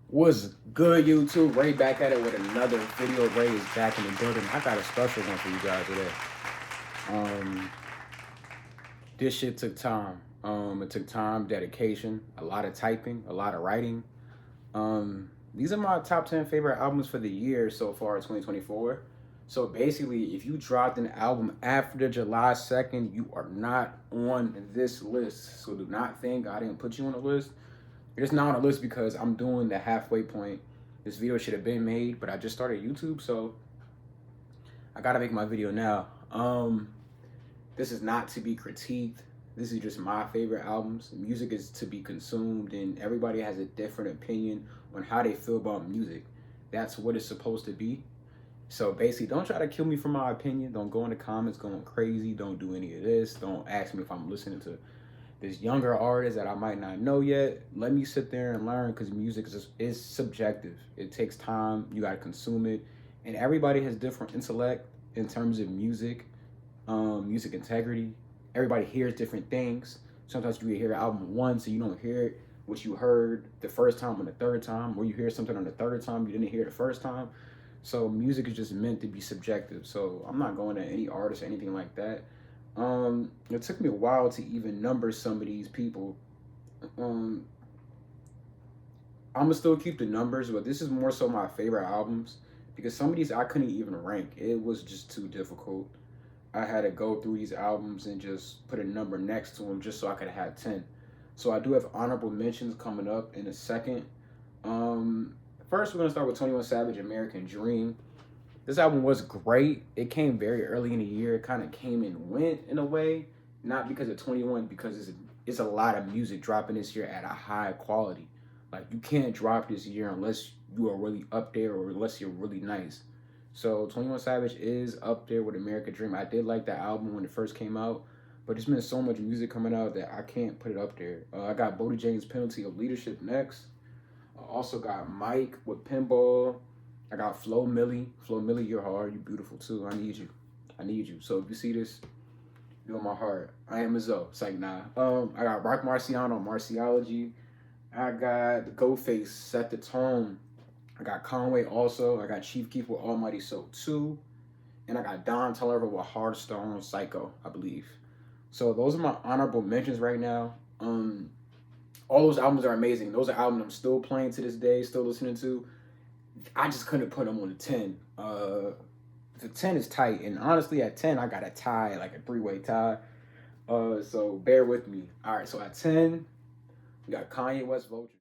What's good, YouTube? Ray back at it with another video. Ray is back in the building. I got a special one for you guys today. Um, this shit took time. It took time, dedication, a lot of typing, a lot of writing. These are my top 10 favorite albums for the year so far, 2024. So basically, if you dropped an album after July 2nd, you are not on this list. So do not think I didn't put you on the list. You're just not on the list because I'm doing the halfway point. This video should have been made, but I just started YouTube, so I gotta make my video now. This is not to be critiqued. This is just my favorite albums. Music is to be consumed, and everybody has a different opinion on how they feel about music. That's what it's supposed to be. So basically, don't try to kill me for my opinion. Don't go in the comments going crazy. Don't do any of this. Don't ask me if I'm listening to this younger artist that I might not know yet. Let me sit there and learn because music is subjective. It takes time. You got to consume it. And everybody has different intellect in terms of music, music integrity. Everybody hears different things. Sometimes you hear an album once and you don't hear it, what you heard the first time and the third time, or you hear something on the third time you didn't hear the first time. So music is just meant to be subjective. So I'm not going at any artist or anything like that. It took me a while to even number some of these people. Um, I'm gonna still keep the numbers, but this is more so my favorite albums because some of these I couldn't even rank. It was just too difficult. I had to go through these albums and just put a number next to them just so I could have 10. So I do have honorable mentions coming up in a second. Um, First, we're gonna start with 21 Savage, American Dream. This album was great. It came very early in the year. It kind of came and went in a way, not because of 21, because it's a lot of music dropping this year at a high quality. Like you can't drop this year unless you are really up there or unless you're really nice. So 21 Savage is up there with American Dream. I did like that album when it first came out, but there's been so much music coming out that I can't put it up there. I got Bodie James' Penalty of Leadership next. I also got Mike with Pinball. I got Flo Millie. Flo Millie, you're hard. You beautiful too. I need you. I need you. So if you see this, you're my heart. I am a Zoe. It's like nah. I got Rock Marciano, Marciology. I got the Ghostface, Set the Tone. I got Conway also. I got Chief Keef with Almighty Soul 2. And I got Don Toliver with Hearthstone Psycho, I believe. So those are my honorable mentions right now. All those albums are amazing. Those are albums I'm still playing to this day, still listening to. I just couldn't put them on the 10. The 10 is tight, and honestly, at 10, I got a tie, like a three-way tie. So bear with me. All right, so at 10, we got Kanye West Vulture.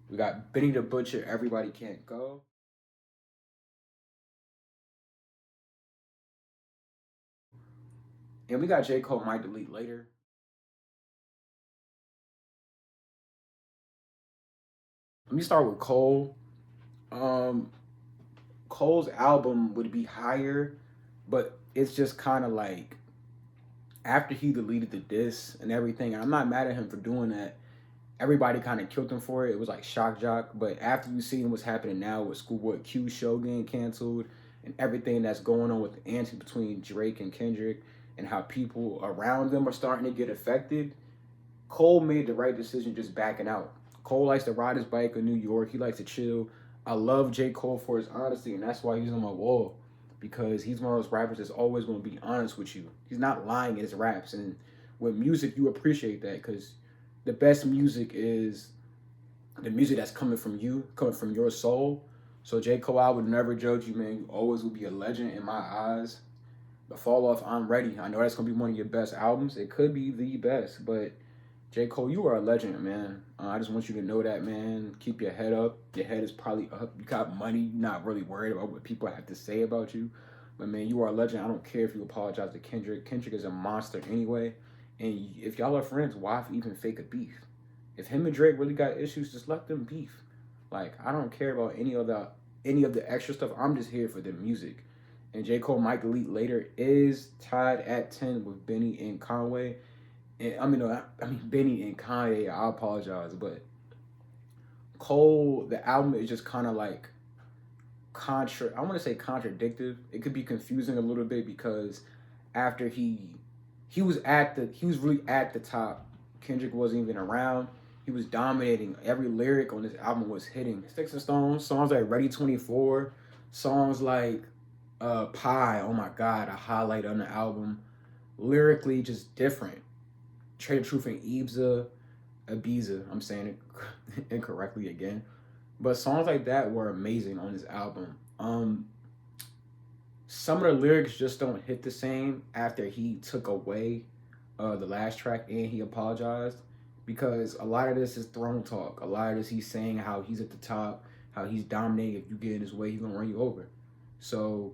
We got Benny the Butcher, Everybody Can't Go. And we got J. Cole, Might Delete Later. Let me start with Cole. Um, Cole's album would be higher, but it's just kind of like after he deleted the diss and everything. And I'm not mad at him for doing that. Everybody kind of killed him for it. It was like shock jock. But after you see what's happening now with Schoolboy Q show getting canceled and everything that's going on with the anti between Drake and Kendrick and how people around them are starting to get affected, Cole made the right decision just backing out. Cole likes to ride his bike in New York. He likes to chill. I love J. Cole for his honesty, and that's why he's on my wall. Because he's one of those rappers that's always going to be honest with you. He's not lying in his raps. And with music, you appreciate that because the best music is the music that's coming from you, coming from your soul. So J. Cole, I would never judge you, man. You always will be a legend in my eyes. The Fall Off, I'm Ready. I know that's gonna be one of your best albums. It could be the best, but J. Cole, you are a legend, man. I just want you to know that, man. Keep your head up. Your head is probably up. You got money. You're not really worried about what people have to say about you. But, man, you are a legend. I don't care if you apologize to Kendrick. Kendrick is a monster anyway. And if y'all are friends, why even fake a beef? If him and Drake really got issues, just let them beef. Like, I don't care about any of the extra stuff. I'm just here for the music. And J. Cole Might Delete Later is tied at 10 with Benny and Conway. And I mean Benny and Kanye. I apologize, but Cole, the album is just kind of like I want to say contradictive. It could be confusing a little bit because after he he was really at the top. Kendrick wasn't even around. He was dominating. Every lyric on this album was hitting. Sticks and Stones, songs like Ready 24, songs like Pie, oh my god, a highlight on the album. Lyrically just different. Trade of Truth and Ibiza, I'm saying it incorrectly again. But songs like that were amazing on this album. Some of the lyrics just don't hit the same after he took away the last track and he apologized, because a lot of this is throne talk. A lot of this he's saying how he's at the top, how he's dominating. If you get in his way, he's gonna run you over. So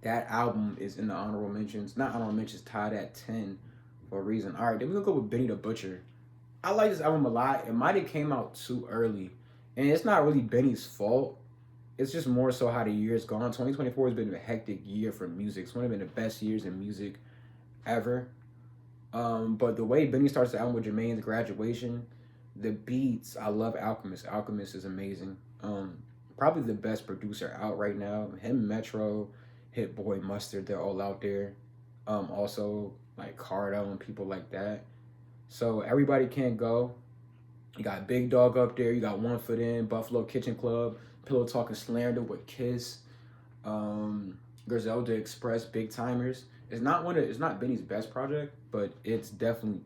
that album is in the honorable mentions. Not honorable mentions, tied at 10 for a reason. All right, then we're gonna go with Benny the Butcher. I like this album a lot. It might have came out too early, and it's not really Benny's fault. It's just more so how the year's gone. 2024 has been a hectic year for music. It's one of the best years in music ever. But the way Benny starts the album with Jermaine's Graduation, the beats, I love Alchemist. Alchemist is amazing. Probably the best producer out right now. Him, Metro, Hit Boy, Mustard, they're all out there. Also like Cardo and people like that. So Everybody Can't Go. You got Big Dog up there. You got One Foot In, Buffalo Kitchen Club, Pillow Talking Slander with Kiss, Griselda Express, Big Timers. It's not Benny's best project, but it's definitely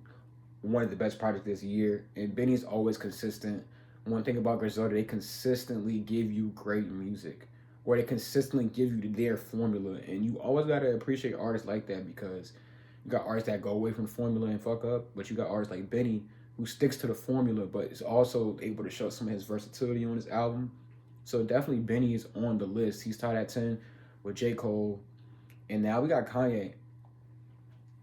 one of the best projects this year. And Benny's always consistent. One thing about Griselda, they consistently give you great music, or they consistently give you their formula. And you always gotta appreciate artists like that, because you got artists that go away from the formula and fuck up, but you got artists like Benny who sticks to the formula, but is also able to show some of his versatility on his album. So definitely Benny is on the list. He's tied at 10 with J. Cole. And now we got Kanye.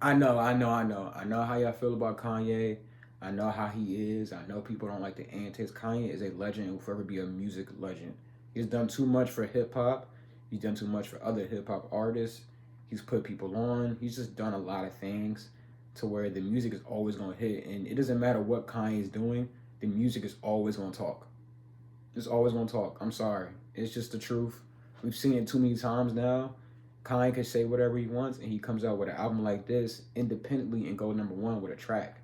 I know how y'all feel about Kanye. I know how he is. I know people don't like the antics. Kanye is a legend and will forever be a music legend. He's done too much for hip hop. He's done too much for other hip hop artists. He's put people on. He's just done a lot of things to where the music is always gonna hit. And it doesn't matter what Kanye is doing, the music is always gonna talk. It's always gonna talk. I'm sorry. It's just the truth. We've seen it too many times now. Kanye can say whatever he wants, and he comes out with an album like this independently and go #1 with a track.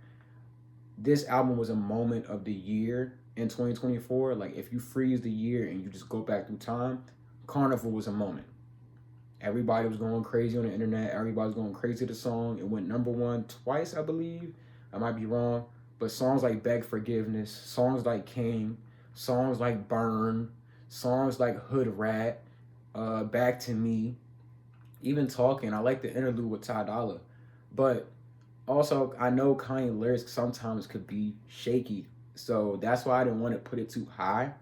This album was a moment of the year in 2024. Like, if you freeze the year and you just go back through time, Carnival was a moment. Everybody was going crazy on the internet. Everybody was going crazy to the song. It went #1 twice, I believe. I might be wrong. But songs like Beg Forgiveness, songs like King, songs like Burn, songs like Hood Rat, Back to Me, even Talking. I like the interlude with Ty Dolla. But also, I know Kanye lyrics sometimes could be shaky. So that's why I didn't want to put it too high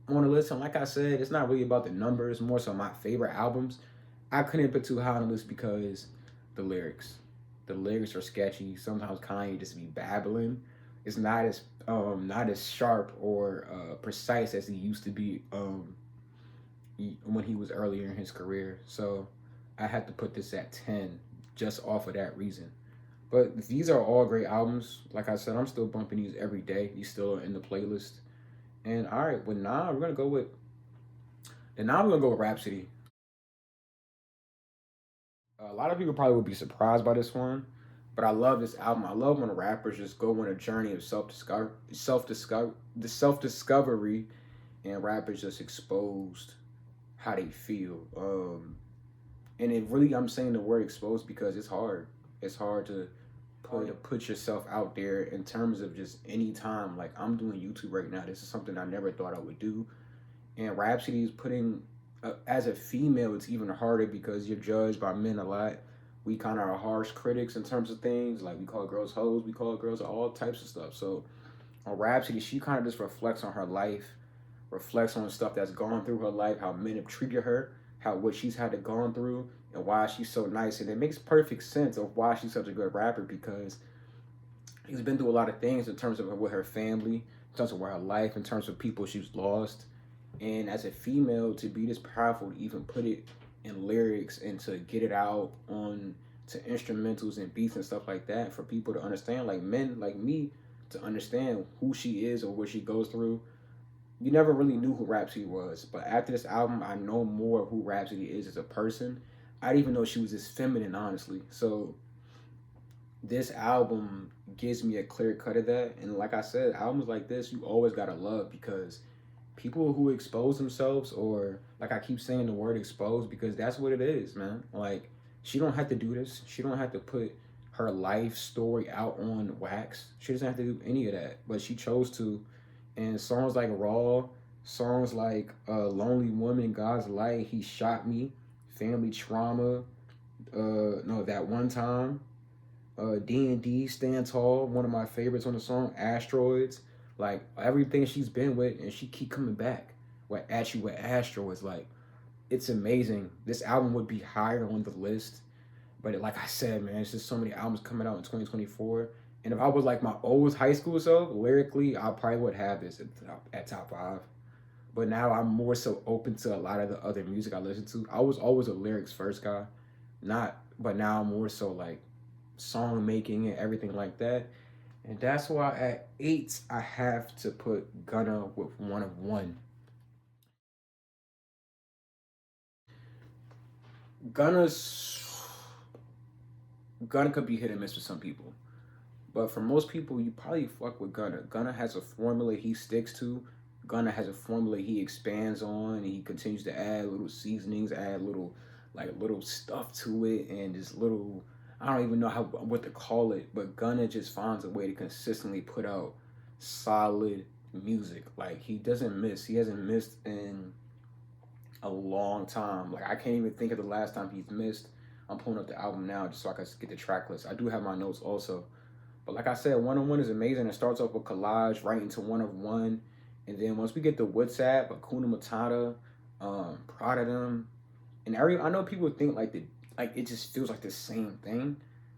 on the list. And like I said, it's not really about the numbers, more so my favorite albums. I couldn't put too high on the list because the lyrics. The lyrics are sketchy. Sometimes Kanye just be babbling. It's not as sharp or precise as he used to be when he was earlier in his career. So I had to put this at 10 just off of that reason. But these are all great albums. Like I said, I'm still bumping these every day. These still are in the playlist. And all right, well now we're gonna go with Rhapsody. A lot of people probably would be surprised by this one, but I love this album. I love when rappers just go on a journey of self discovery, and rappers just exposed how they feel. And it really, I'm saying the word exposed because it's hard. It's hard to put yourself out there in terms of just any time. Like, I'm doing YouTube right now. This is something I never thought I would do. And Rhapsody is putting, as a female, it's even harder because you're judged by men a lot. We kind of are harsh critics in terms of things. Like, we call girls hoes, we call girls all types of stuff. So on Rhapsody, she kind of just reflects on her life, reflects on stuff that's gone through her life, how men have treated her, how what she's had to gone through, and why she's so nice. And it makes perfect sense of why she's such a good rapper, because she's been through a lot of things in terms of with her family, in terms of her life, in terms of people she's lost. And as a female, to be this powerful, to even put it in lyrics and to get it out on to instrumentals and beats and stuff like that, for people to understand, like men like me, to understand who she is or what she goes through. You never really knew who Rhapsody was, but after this album, I know more of who Rhapsody is as a person. I didn't even know she was this feminine, honestly. So this album gives me a clear cut of that. And like I said, albums like this you always gotta love because people who expose themselves, or like I keep saying the word expose because that's what it is, man. Like she don't have to do this. She don't have to put her life story out on wax. She doesn't have to do any of that. But she chose to. And songs like Raw, songs like Lonely Woman, God's Light, He Shot Me, Family Trauma, no, That One Time, D&D, Stand Tall, one of my favorites on the song, Asteroids. Like everything she's been with, and she keep coming back. What At You with Asteroids, like it's amazing. This album would be higher on the list, but like I said, man, it's just so many albums coming out in 2024. And if I was like my old high school self, lyrically, I probably would have this at top five. But now I'm more so open to a lot of the other music I listen to. I was always a lyrics first guy, not, but now I'm more so like song making and everything like that. And that's why at 8 I have to put Gunna with One of One. Gunna's Gunna could be hit and miss for some people. But for most people, you probably fuck with Gunna. Gunna has a formula he sticks to. Gunna has a formula he expands on, and he continues to add little seasonings, add little stuff to it, and just little. I don't even know how what to call it, but Gunna just finds a way to consistently put out solid music. Like he doesn't miss. He hasn't missed in a long time. Like I can't even think of the last time he's missed. I'm pulling up the album now just so I can get the track list. I do have my notes also. But like I said, One on One is amazing. It starts off with Collage right into One of One. And then once we get to WhatsApp, Akuna Matata, Proud of Them, and I know people think like it just feels like the same thing.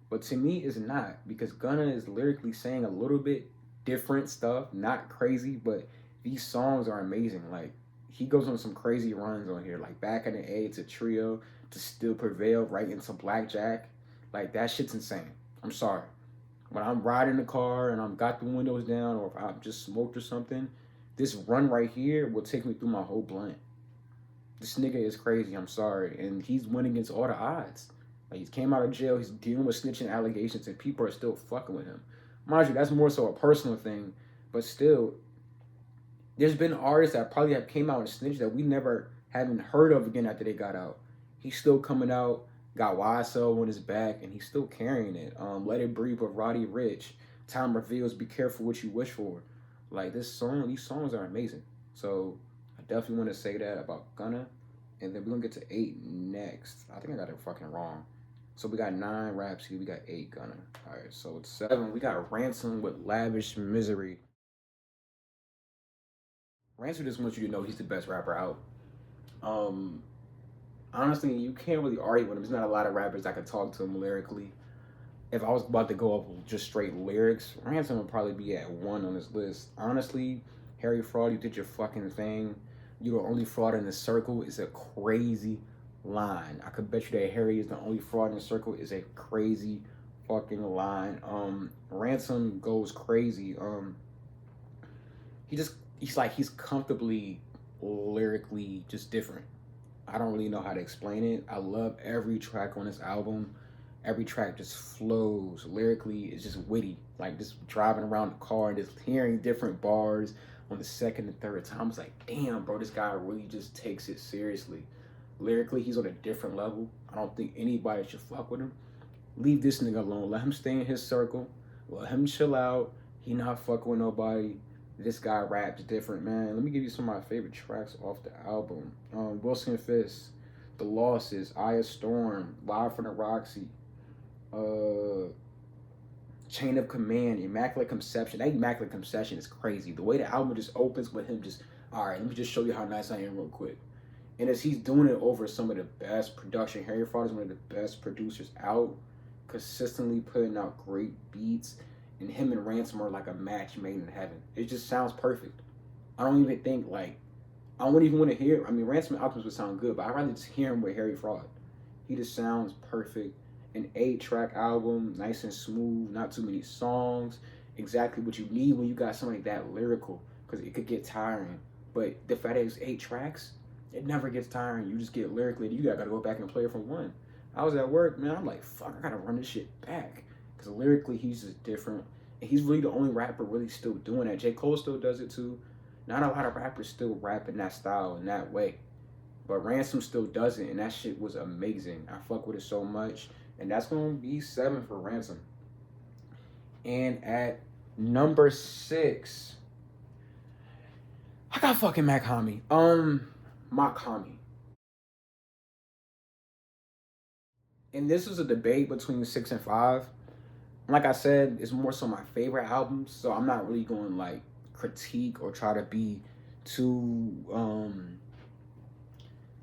But to me it's not because Gunna is lyrically saying a little bit different stuff, not crazy, but these songs are amazing. Like he goes on some crazy runs on here, like Back in the A to Trio to Still Prevail right into Blackjack. Like that shit's insane. I'm sorry. When I'm riding the car and I'm got the windows down or if I've just smoked or something, this run right here will take me through my whole blunt. This nigga is crazy, I'm sorry. And he's winning against all the odds. Like he came out of jail, he's dealing with snitching allegations, and people are still fucking with him. Mind you, that's more so a personal thing, but still, there's been artists that probably have came out and snitched that we never haven't heard of again after they got out. He's still coming out, got YSL on his back, and he's still carrying it. Let It Breathe with Roddy Rich. Time Reveals, Be Careful What You Wish For. Like these songs are amazing. So I definitely want to say that about Gunna. And then we're gonna get to 8 next. I think I got it fucking wrong. So we got 9 Rhapsody, we got 8 Gunna. Alright, so it's 7. We got Ransom with Lavish Misery. Ransom just wants you to know he's the best rapper out. Um, Honestly, you can't really argue with him. There's not a lot of rappers that can talk to him lyrically. If I was about to go up with just straight lyrics, Ransom would probably be at 1 on this list. Honestly, Harry Fraud, you did your fucking thing. You the only fraud in the circle is a crazy line. I could bet you that Harry is the only fraud in the circle is a crazy fucking line. Ransom goes crazy. He's comfortably lyrically just different. I don't really know how to explain it. I love every track on this album. Every track just flows lyrically. It's just witty. Like just driving around the car and just hearing different bars on the second and third time. It's like, damn, bro, this guy really just takes it seriously. Lyrically, he's on a different level. I don't think anybody should fuck with him. Leave this nigga alone. Let him stay in his circle. Let him chill out. He not fucking with nobody. This guy raps different, man. Let me give you some of my favorite tracks off the album. Wilson Fisk, The Losses, Aya Storm, Live from the Roxy, uh, Chain of Command, Immaculate Conception. That Immaculate Conception is crazy. The way the album just opens with him just, all right, let me just show you how nice I am real quick. And as he's doing it over some of the best production, Harry Fraud is one of the best producers out, consistently putting out great beats. And him and Ransom are like a match made in heaven. It just sounds perfect. I don't even think like I don't even want to hear. I mean, Ransom and Alchemist would sound good, but I'd rather just hear him with Harry Fraud. He just sounds perfect. An 8-track album, nice and smooth, not too many songs. Exactly what you need when you got somebody that lyrical, because it could get tiring. But the fact that it's 8 tracks, it never gets tiring. You just get lyrically. You gotta go back and play it from 1. I was at work, man. I'm like, fuck, I gotta run this shit back. Because lyrically, he's just different. And he's really the only rapper really still doing that. J. Cole still does it too. Not a lot of rappers still rap in that style, in that way. But Ransom still does it, and that shit was amazing. I fuck with it so much. And that's going to be 7 for Ransom. And at number 6, I got fucking Mach-Hommy. Mach-Hommy. And this was a debate between 6 and 5. Like I said, it's more so my favorite albums, so I'm not really going like critique or try to be too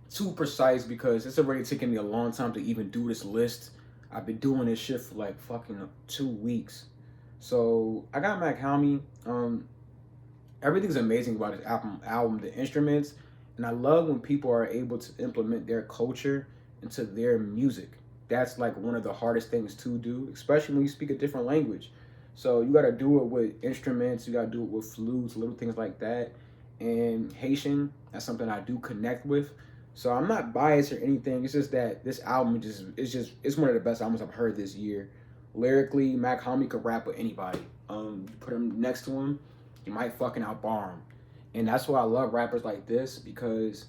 too precise because it's already taken me a long time to even do this list. I've been doing this shit for like fucking 2 weeks. So I got Mach-Hommy. Everything's amazing about his album, the instruments, and I love when people are able to implement their culture into their music. That's like one of the hardest things to do, especially when you speak a different language. So you got to do it with instruments, you got to do it with flutes, little things like that. And Haitian, that's something I do connect with. So I'm not biased or anything. It's just that this album it's one of the best albums I've heard this year. Lyrically, Mach-Hommy could rap with anybody. Put him next to him, you might fucking outbar him. And that's why I love rappers like this, because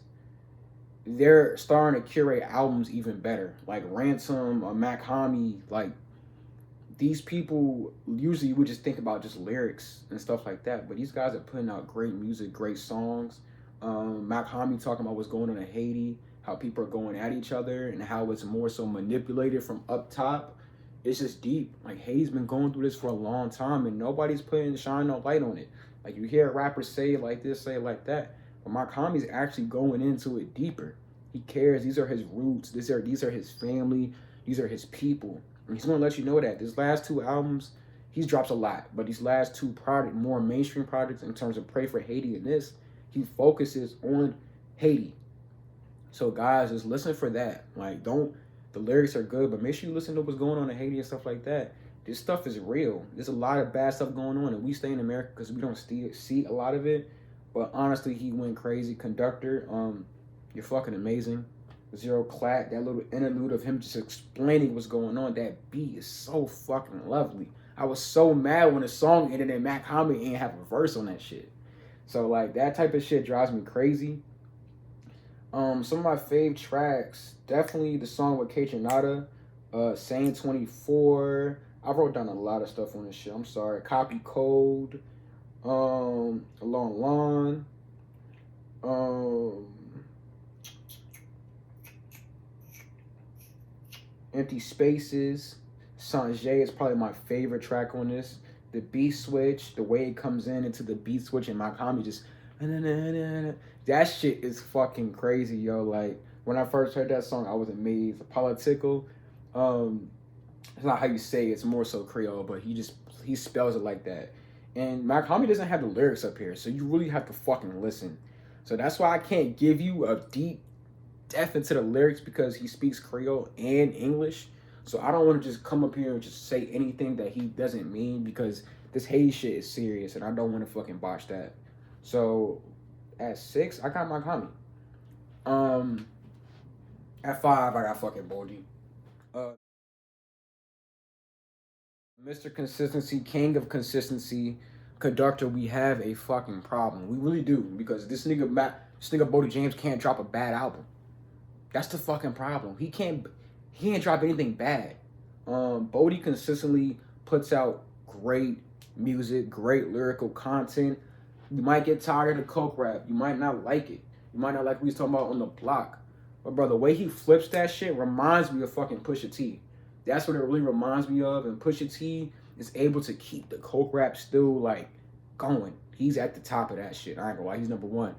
they're starting to curate albums even better. Like Ransom or Mach-Hommy, like these people usually would just think about just lyrics and stuff like that, but these guys are putting out great music, great songs. Mach-Hommy talking about what's going on in Haiti, how people are going at each other, and how it's more so manipulated from up top. It's just deep. Like Haiti's been going through this for a long time, and nobody's shining no light on it. Like you hear rappers say it like this, say it like that, but Mach-Hommy's actually going into it deeper. He cares. These are his roots. These are his family. These are his people. And he's gonna let you know that. These last 2 albums, he's drops a lot, but these last 2 more mainstream projects in terms of Pray for Haiti and this, he focuses on Haiti. So guys, just listen for that. Like, don't, the lyrics are good, but make sure you listen to what's going on in Haiti and stuff like that. This stuff is real. There's a lot of bad stuff going on, and we stay in America because we don't see a lot of it. But honestly, he went crazy. Conductor, you're fucking amazing. Zero Clack, that little interlude of him just explaining what's going on, that beat is so fucking lovely. I was so mad when the song ended and Mach-Hommy ain't have a verse on that shit. So like that type of shit drives me crazy. Some of my fave tracks, definitely the song with Kaytranada, Sane 24. I wrote down a lot of stuff on this shit. I'm sorry. Copy Code, Long Lawn, Empty Spaces. Sanjay is probably my favorite track on this. The beat switch, the way it comes into the beat switch, and Mach-Hommy just that shit is fucking crazy, yo. Like when I first heard that song, I was amazed. Political, it's not how you say it, it's more so Creole, but he spells it like that. And Mach-Hommy doesn't have the lyrics up here, so you really have to fucking listen. So that's why I can't give you a deep depth into the lyrics, because he speaks Creole and English. So I don't want to just come up here and just say anything that he doesn't mean, because this Haiti shit is serious and I don't want to fucking botch that. So at 6, I got Mach-Hommy. At 5, I got fucking Boldy. Mr. Consistency, King of Consistency, Conductor, we have a fucking problem. We really do, because this nigga Boldy James can't drop a bad album. That's the fucking problem. He can't drop anything bad. Boldy consistently puts out great music, great lyrical content. You might get tired of the coke rap. You might not like it. You might not like what he's talking about on the block. But bro, the way he flips that shit reminds me of fucking Pusha T. That's what it really reminds me of. And Pusha T is able to keep the coke rap still like going. He's at the top of that shit. I ain't gonna lie, he's number 1.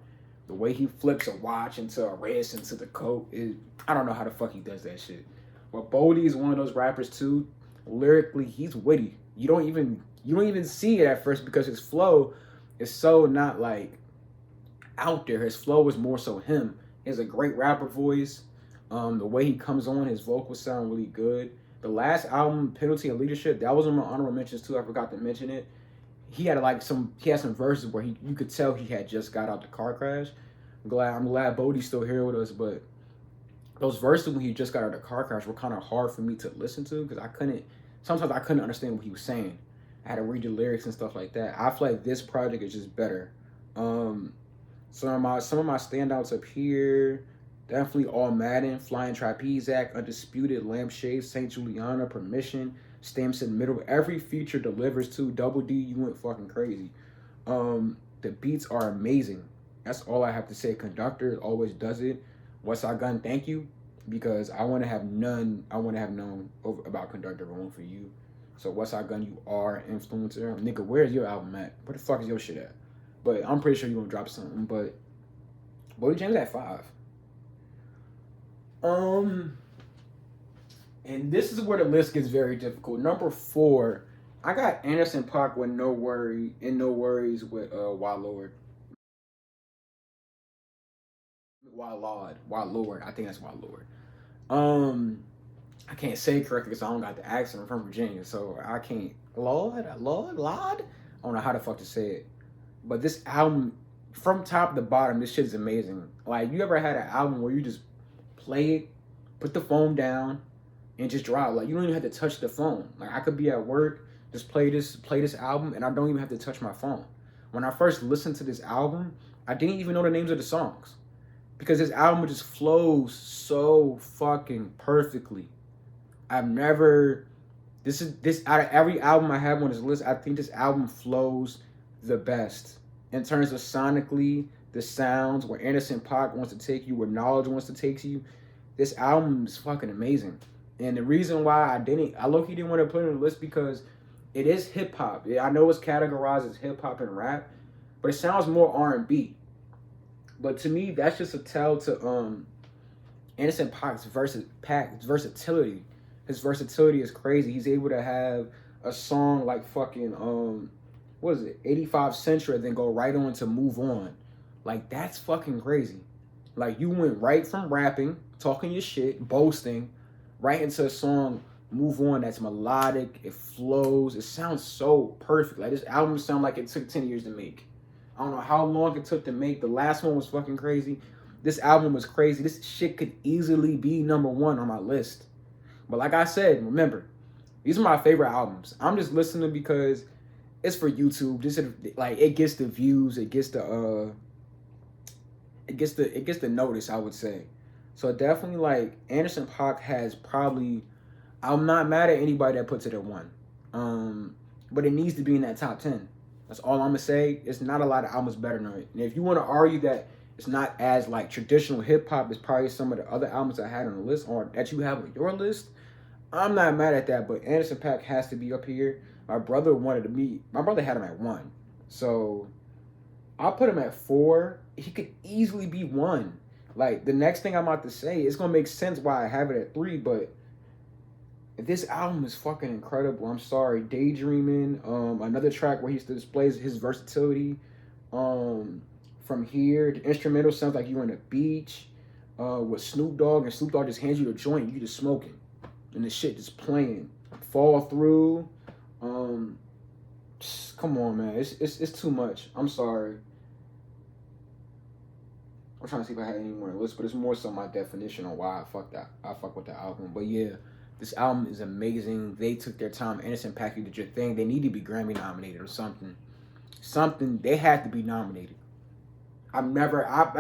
The way he flips a watch into a wrist into the coke is, I don't know how the fuck he does that shit. But Boldy is one of those rappers too. Lyrically, he's witty. You don't even see it at first, because his flow is so not like out there. His flow is more so him. He has a great rapper voice. The way he comes on, his vocals sound really good. The last album, Penalty of Leadership, that was on my honorable mentions too. I forgot to mention it. He had some verses where you could tell he had just got out the car crash. I'm glad Boldy's still here with us, but those verses when he just got out of the car crash were kind of hard for me to listen to because sometimes I couldn't understand what he was saying. I had to read the lyrics and stuff like that. I feel like this project is just better. Um, some of my standouts up here, definitely All Madden, Flying Trapeze Act, Undisputed, Lampshade, Saint Juliana, Permission, Stamps in the Middle. Every feature delivers to Double D. You went fucking crazy. The beats are amazing. That's all I have to say. Conductor always does it. Westside Gun, thank you, because I want to have none. I want to have known about Conductor one for you. So Westside Gun, you are an influencer, nigga. Where's your album at? Where the fuck is your shit at? But I'm pretty sure you gonna drop something. But Bodie James at 5. Um, and this is where the list gets very difficult. Number 4, I got Anderson .Paak with No Worry and No Worries with Why Lord. Why Lord. I think that's Why Lord. I can't say it correctly because I don't got the accent. I'm from Virginia, so I can't. Lord. I don't know how the fuck to say it. But this album, from top to bottom, this shit is amazing. Like, you ever had an album where you just play it, put the phone down, and just drive? Like, you don't even have to touch the phone. Like, I could be at work, just play this album, and I don't even have to touch my phone. When I first listened to this album, I didn't even know the names of the songs because this album just flows so fucking perfectly. I've never. This out of every album I have on this list, I think this album flows the best in terms of sonically, the sounds, where Anderson .Paak wants to take you, where Knowledge wants to take you. This album is fucking amazing. And the reason why I low-key didn't want to put it on the list because it is hip hop. I know it's categorized as hip hop and rap, but it sounds more R&B. But to me, that's just a tell to Anderson .Paak's versatility. His versatility is crazy. He's able to have a song like fucking what is it, 85 Centra, then go right on to Move On. Like, that's fucking crazy. Like, you went right from rapping, talking your shit, boasting, right into a song, Move On, that's melodic, it flows, it sounds so perfect. Like, this album sounds like it took 10 years to make. I don't know how long it took to make. The last one was fucking crazy. This album was crazy. This shit could easily be number 1 on my list. But like I said, remember, these are my favorite albums. I'm just listening because it's for YouTube. This is like, it gets the views, it gets the notice, I would say. So definitely, like, Anderson .Paak has probably. I'm not mad at anybody that puts it at 1, but it needs to be in that top 10. That's all I'm gonna say. It's not a lot of albums better than it. And if you want to argue that it's not as like traditional hip hop as probably some of the other albums I had on the list or that you have on your list, I'm not mad at that. But Anderson .Paak has to be up here. My brother had him at 1, so I'll put him at 4. He could easily be 1. Like, the next thing I'm about to say, it's gonna make sense why I have it at 3, but this album is fucking incredible. I'm sorry. Daydreaming, another track where he displays his versatility. From Here, the instrumental sounds like you're on the beach with Snoop Dogg, and Snoop Dogg just hands you the joint, you just smoking, and the shit just playing. Fall Through, come on, man, it's too much. I'm sorry. I'm trying to see if I had any more on the list, but it's more so my definition on why I fuck with that album. But yeah, this album is amazing. They took their time. Anderson .Paak, you did your thing. They need to be Grammy nominated or something. They had to be nominated. I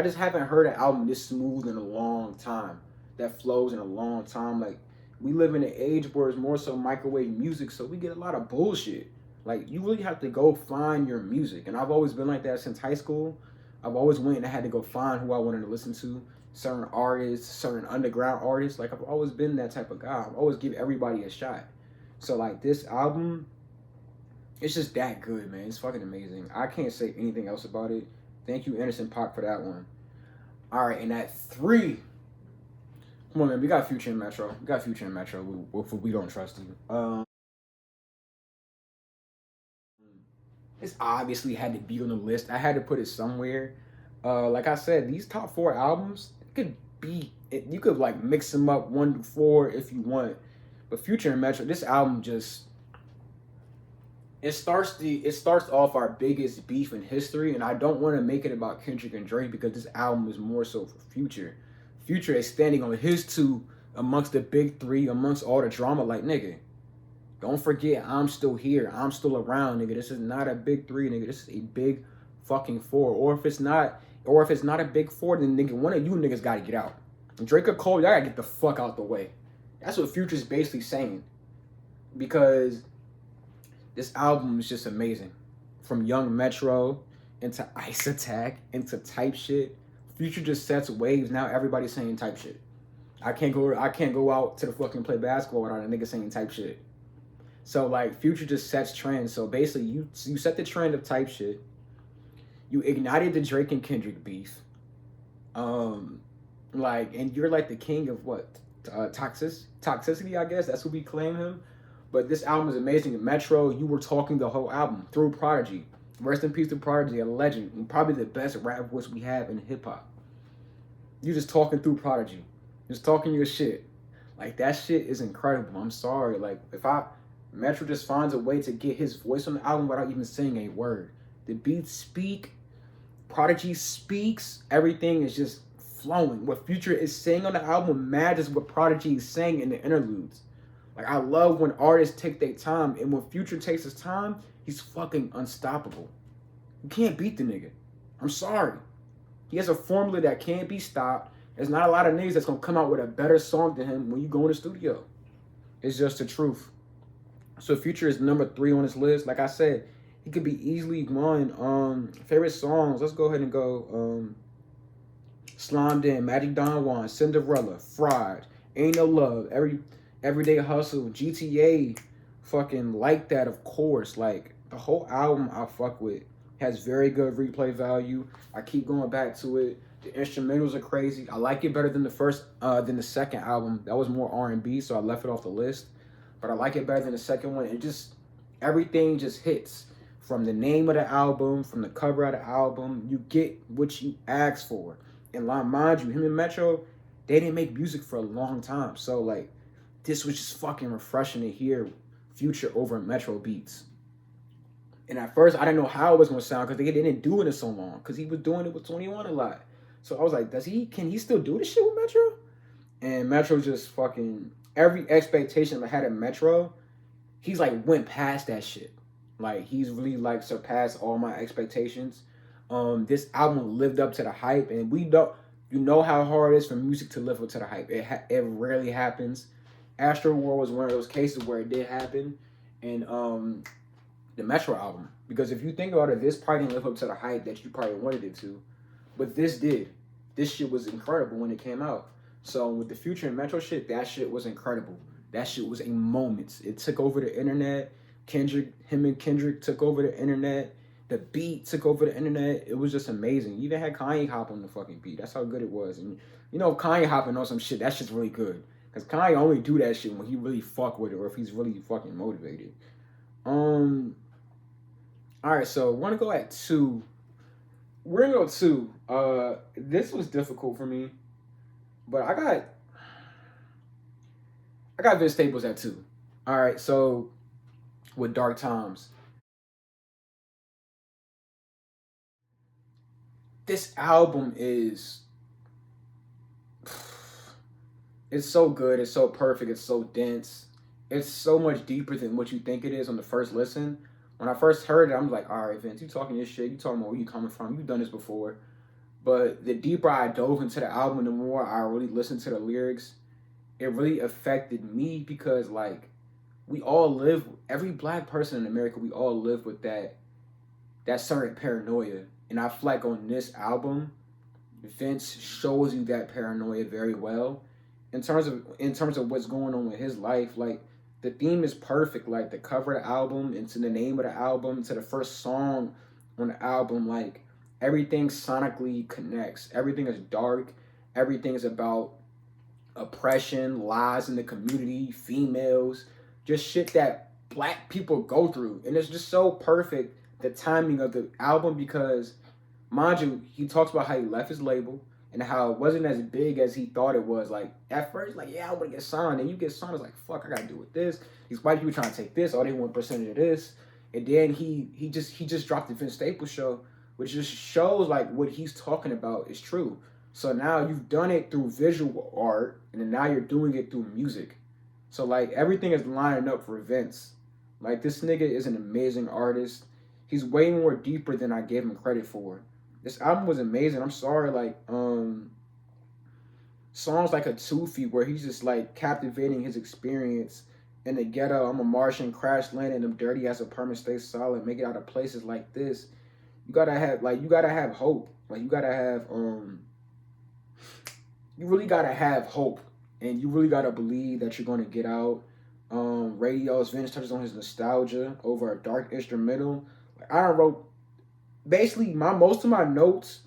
just haven't heard an album this smooth in a long time. That flows in a long time. Like, we live in an age where it's more so microwave music, so we get a lot of bullshit. Like, you really have to go find your music. And I've always been like that since high school. I've always went and I had to go find who I wanted to listen to. Certain artists, certain underground artists. Like, I've always been that type of guy. I've always give everybody a shot. So, like, this album, it's just that good, man. It's fucking amazing. I can't say anything else about it. Thank you, Anderson .Paak, for that one. All right, and at 3, come on, man. We got Future and Metro. We don't trust you. This obviously had to be on the list. I had to put it somewhere. Like I said, these top 4 albums you could like mix them up 1 to 4 if you want. But Future and Metro, this album just it starts off our biggest beef in history, and I don't want to make it about Kendrick and Drake because this album is more so for Future. Future is standing on his two amongst the big three, amongst all the drama. Like, nigga, don't forget, I'm still here. I'm still around, nigga. This is not a big three, nigga. This is a big fucking four. Or if it's not a big four, then nigga, one of you niggas gotta get out. Drake or Cole, y'all gotta get the fuck out the way. That's what Future's basically saying. Because this album is just amazing. From Young Metro into Ice Attack into type shit. Future just sets waves. Now everybody's saying type shit. I can't go out to the fucking play basketball without a nigga saying type shit. So like Future just sets trends. So basically you set the trend of type shit. You ignited the Drake and Kendrick beef. And you're like the king of what? Toxicity, I guess. That's what we claim him. But this album is amazing. Metro, you were talking the whole album through Prodigy. Rest in peace to Prodigy, a legend. And probably the best rap voice we have in hip hop. You just talking through Prodigy. Just talking your shit. Like, that shit is incredible. I'm sorry. Like, Metro just finds a way to get his voice on the album without even saying a word. The beats speak. Prodigy speaks. Everything is just flowing. What Future is saying on the album matches what Prodigy is saying in the interludes. Like, I love when artists take their time, and when Future takes his time, he's fucking unstoppable. You can't beat the nigga. I'm sorry. He has a formula that can't be stopped. There's not a lot of niggas that's gonna come out with a better song than him when you go in the studio. It's just the truth. So Future is number 3 on this list. Like I said, he could be easily one. Favorite songs, let's go ahead and go. Slimed In, Magic Don Juan, Cinderella, Fried, Ain't No Love, Everyday Hustle, GTA, fucking Like That, of course. Like, the whole album I fuck with. Has very good replay value. I keep going back to it. The instrumentals are crazy. I like it better than the second album. That was more R&B, so I left it off the list. But I like it better than the second one. It just, everything just hits. From the name of the album, from the cover of the album, you get what you asked for. And mind you, him and Metro, they didn't make music for a long time. So like, this was just fucking refreshing to hear Future over Metro beats. And at first, I didn't know how it was going to sound because they didn't do it in so long. Because he was doing it with 21 a lot. So I was like, can he still do this shit with Metro? And Metro just fucking, every expectation I had of Metro, he's like went past that shit. Like, he's really like surpassed all my expectations. This album lived up to the hype. And you know how hard it is for music to live up to the hype. It rarely happens. Astroworld was one of those cases where it did happen. And, the Metro album, because if you think about it, this probably didn't live up to the hype that you probably wanted it to, but this did. This shit was incredible when it came out. So with the Future and Metro shit, that shit was incredible. That shit was a moment. It took over the internet. Him and Kendrick took over the internet. The beat took over the internet. It was just amazing. You even had Kanye hop on the fucking beat. That's how good it was. And you know, Kanye hopping on some shit, that shit's really good. Because Kanye only do that shit when he really fuck with it or if he's really fucking motivated. Alright, so we're gonna go at 2. We're gonna go 2. This was difficult for me, but I got Vince Staples at 2. Alright, so with Dark Times. This album is, it's so good, it's so perfect, it's so dense. It's so much deeper than what you think it is on the first listen. When I first heard it, I'm like, all right, Vince, you talking your shit. You talking about where you coming from. You've done this before. But the deeper I dove into the album, the more I really listened to the lyrics, it really affected me because, like, we all live, every black person in America, we all live with that certain paranoia. And I feel like on this album, Vince shows you that paranoia very well. In terms of what's going on with his life, like, the theme is perfect. Like, the cover of the album, and to the name of the album, to the first song on the album, like, everything sonically connects. Everything is dark. Everything is about oppression, lies in the community, females, just shit that black people go through. And it's just so perfect, the timing of the album, because, mind you, he talks about how he left his label and how it wasn't as big as he thought it was. Like, at first, like, yeah, I want to get signed. And you get signed, it's like, fuck, I got to deal with this. These white people trying to take this. Oh, they want percentage of this. And then he just dropped the Vince Staples show, which just shows, like, what he's talking about is true. So now you've done it through visual art, and then now you're doing it through music. So like everything is lining up for Vince. Like this nigga is an amazing artist. He's way more deeper than I gave him credit for. This album was amazing. I'm sorry, like songs like a Tufi where he's just like captivating his experience in the ghetto. I'm a Martian, crash landing, them dirty ass apartments stay solid, make it out of places like this. You gotta have hope. Like you really gotta have hope, and you really gotta believe that you're gonna get out. Radio's Vince touches on his nostalgia over a dark instrumental. Like I wrote basically my most of my notes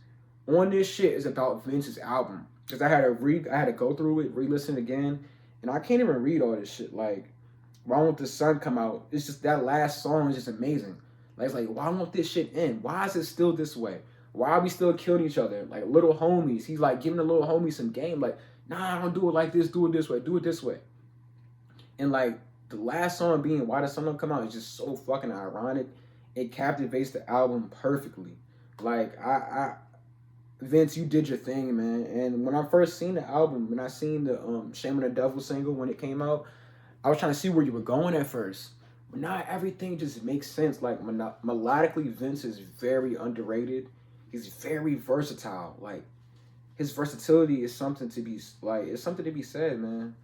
on this shit is about Vince's album because I had to go through it, re-listen again, and I can't even read all this shit. Like, why won't the sun come out? It's just that last song is just amazing. Like, it's like, why won't this shit end? Why is it still this way? Why are we still killing each other? Like little homies. He's like giving the little homies some game. Like, nah, don't do it like this. Do it this way. Do it this way. And like the last song being "Why the Sun Don't Come Out" is just so fucking ironic. It captivates the album perfectly. Like Vince, you did your thing, man. And when I first seen the album, when I seen the "Shame on the Devil" single when it came out, I was trying to see where you were going at first. But now everything just makes sense. Like melodically, Vince is very underrated. He's very versatile. Like his versatility is something to be like. It's something to be said, man.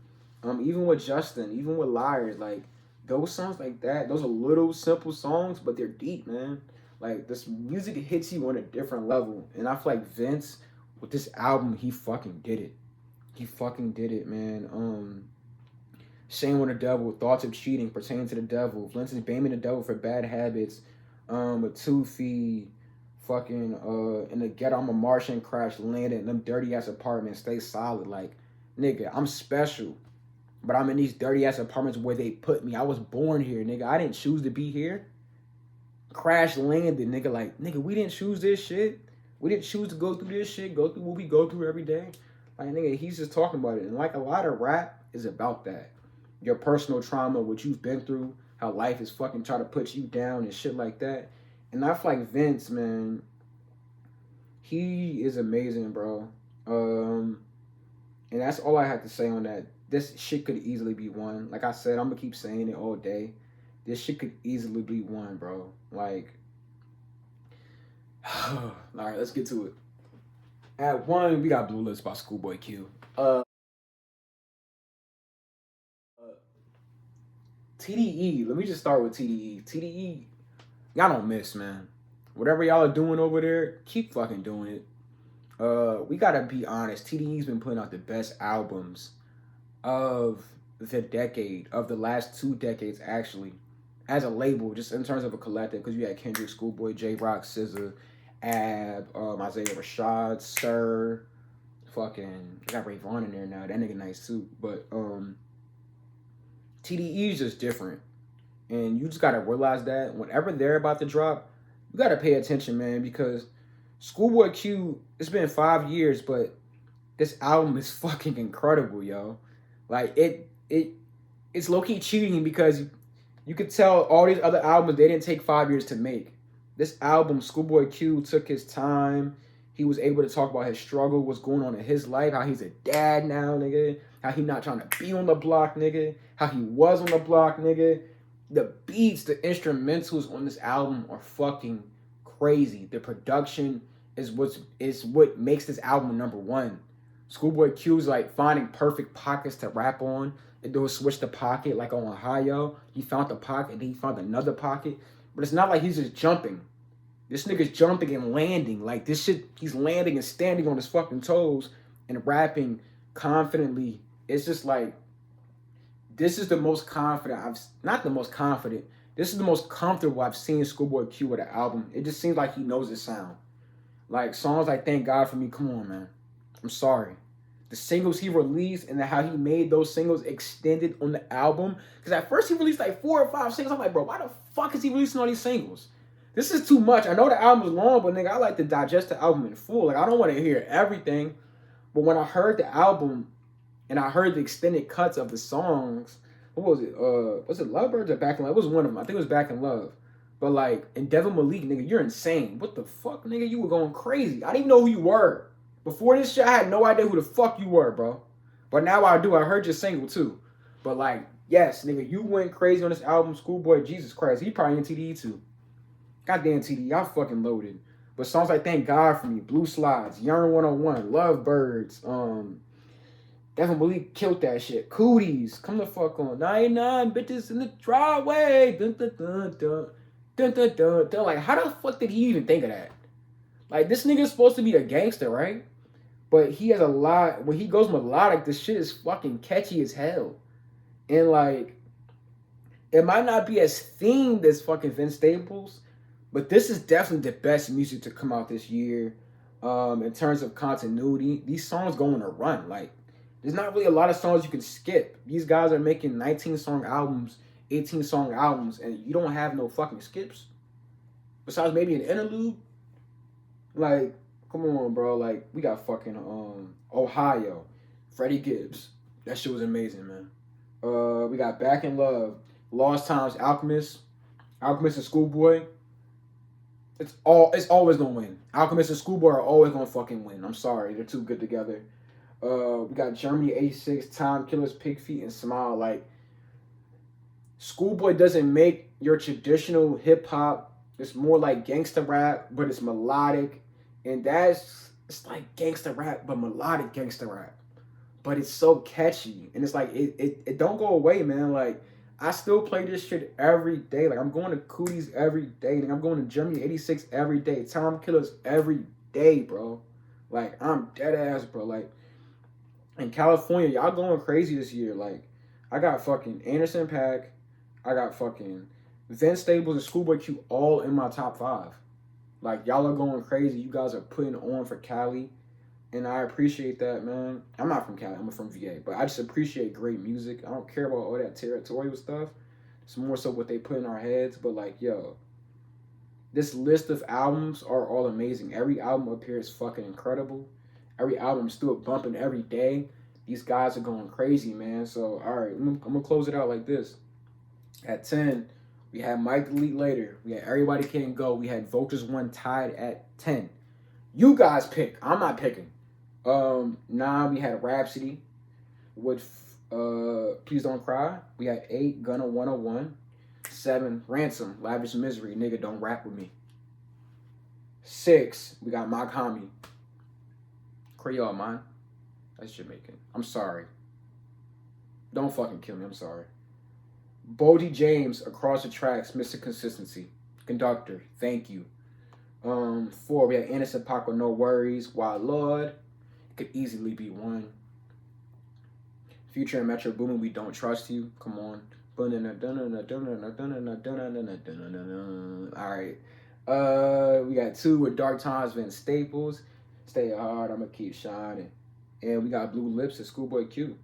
Even with Justin, even with Liars, like those songs like that, those are little simple songs, but they're deep, man. Like this music hits you on a different level, and I feel like Vince with this album, he fucking did it. He fucking did it, man. Shame on the Devil, thoughts of cheating pertaining to the devil. Vince is blaming the devil for bad habits. A Tufi, fucking in the ghetto. I'm a Martian, crash landed in them dirty ass apartments. Stay solid, like nigga. I'm special. But I'm in these dirty ass apartments where they put me. I was born here, nigga. I didn't choose to be here. Crash landed, nigga. Like, nigga, we didn't choose this shit. We didn't choose to go through this shit, go through what we go through every day. Like, nigga, he's just talking about it. And like a lot of rap is about that. Your personal trauma, what you've been through, how life is fucking trying to put you down and shit like that. And I feel like Vince, man, he is amazing, bro. And that's all I have to say on that. This shit could easily be won. Like I said, I'm gonna keep saying it all day. This shit could easily be won, bro. Like, all right, let's get to it. At one, we got Blue Lips by Schoolboy Q. TDE. Let me just start with TDE. TDE, y'all don't miss, man. Whatever y'all are doing over there, keep fucking doing it. We gotta be honest. TDE's been putting out the best albums of the decade, of the last 2 decades, actually, as a label, just in terms of a collective, because you had Kendrick, Schoolboy, J Rock, SZA, Ab, Isaiah Rashad, Sir, fucking, got Ray Vaughn in there now. That nigga nice too. But TDE is just different, and you just gotta realize that whenever they're about to drop, you gotta pay attention, man, because Schoolboy Q, it's been 5 years, but this album is fucking incredible, yo. Like it's low key cheating because you could tell all these other albums they didn't take 5 years to make. This album, Schoolboy Q took his time. He was able to talk about his struggle, what's going on in his life, how he's a dad now, nigga. How he not trying to be on the block, nigga. How he was on the block, nigga. The beats, the instrumentals on this album are fucking crazy. The production is what makes this album number one. Schoolboy Q's like finding perfect pockets to rap on. And do a switch the pocket like on Ohio. He found the pocket and he found another pocket. But it's not like he's just jumping. This nigga's jumping and landing. Like this shit, he's landing and standing on his fucking toes and rapping confidently. It's just like, this is the most confident not the most confident. This is the most comfortable I've seen Schoolboy Q with an album. It just seems like he knows his sound. Like songs like Thank God For Me, come on, man. I'm sorry. The singles he released and how he made those singles extended on the album. Because at first he released like 4 or 5 singles. I'm like, bro, why the fuck is he releasing all these singles? This is too much. I know the album is long, but nigga, I like to digest the album in full. Like, I don't want to hear everything. But when I heard the album and I heard the extended cuts of the songs, what was it? Was it Lovebirds or Back in Love? It was one of them. I think it was Back in Love. But like, and Devin Malik, nigga, you're insane. What the fuck, nigga? You were going crazy. I didn't even know who you were Before this shit, I had no idea who the fuck you were, bro. But now I do. I heard your single too. But like, yes, nigga, you went crazy on this album, Schoolboy. Jesus Christ, he probably in TDE too. Goddamn TDE, y'all fucking loaded. But songs like Thank God For Me, Blue Slides, Young 101, Lovebirds, Devin Malik killed that shit. Cooties, come the fuck on. 99 bitches in the driveway. Dun, dun, dun, dun. Dun, dun, dun, dun. Like, how the fuck did he even think of that? Like, this nigga's supposed to be a gangster, right? But he has a lot. When he goes melodic, this shit is fucking catchy as hell. And like, it might not be as themed as fucking Vince Staples, but this is definitely the best music to come out this year. In terms of continuity, these songs go on a run. Like, there's not really a lot of songs you can skip. These guys are making 19-song albums, 18-song albums, and you don't have no fucking skips. Besides maybe an interlude. Like, come on, bro. Like, we got fucking Ohio, Freddie Gibbs. That shit was amazing, man. We got Back in Love, Lost Times, Alchemist and Schoolboy. It's always gonna win. Alchemist and Schoolboy are always gonna fucking win. I'm sorry, they're too good together. We got Germany 86, Time Killers, Pig Feet, and Smile. Like, Schoolboy doesn't make your traditional hip hop. It's more like gangsta rap, but it's melodic, and it's like gangsta rap, but melodic gangsta rap. But it's so catchy, and it's like it don't go away, man. Like, I still play this shit every day. Like, I'm going to Cooties every day. Like, I'm going to Germany 86 every day. Time Killers every day, bro. Like, I'm dead ass, bro. Like, in California, y'all going crazy this year. Like, I got fucking Anderson .Paak. I got fucking Vince Staples and Schoolboy Q all in my top 5. Like, y'all are going crazy. You guys are putting on for Cali. And I appreciate that, man. I'm not from Cali. I'm from VA. But I just appreciate great music. I don't care about all that territorial stuff. It's more so what they put in our heads. But, like, yo, this list of albums are all amazing. Every album up here is fucking incredible. Every album is still bumping every day. These guys are going crazy, man. So, all right, I'm going to close it out like this. At 10, we had Mike Delete Later. We had Everybody Can't Go. We had Vultures 1 tied at 10. You guys pick. I'm not picking. 9, we had Rhapsody with Please Don't Cry. We had 8, Gunna 101. 7, Ransom, Lavish Misery, Nigga Don't Rap With Me. 6, we got Mock Hami. Creole, man. That's Jamaican. I'm sorry. Don't fucking kill me. I'm sorry. Bodie James, Across the Tracks, Mr. Consistency. Conductor, Thank You. 4, we had Innocent Pac with No Worries. Wild Lord. Could easily be 1. Future and Metro Boomin, We Don't Trust You. Come on. Alright. We got 2 with Dark Times, Vince Staples. Stay Hard, I'ma Keep Shining. And we got Blue Lips and Schoolboy Q.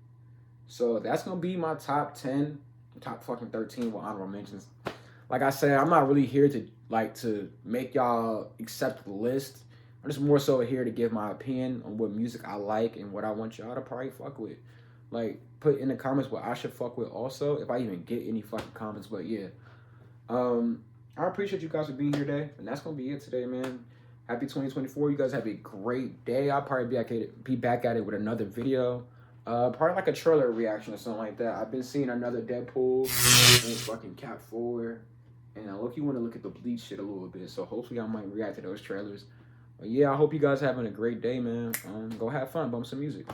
So that's gonna be my top 10, top fucking 13 with honorable mentions. Like I said, I'm not really here to make y'all accept the list. I'm just more so here to give my opinion on what music I like and what I want y'all to probably fuck with. Like, put in the comments what I should fuck with also, if I even get any fucking comments. But yeah, I appreciate you guys for being here today, and that's gonna be it today, man. Happy 2024. You guys have a great day. I'll probably be back at it with another video. Probably like a trailer reaction or something like that. I've been seeing another Deadpool and fucking Cap 4. And I want to look at the Bleach shit a little bit. So hopefully I might react to those trailers. But yeah, I hope you guys having a great day, man. Go have fun, bump some music.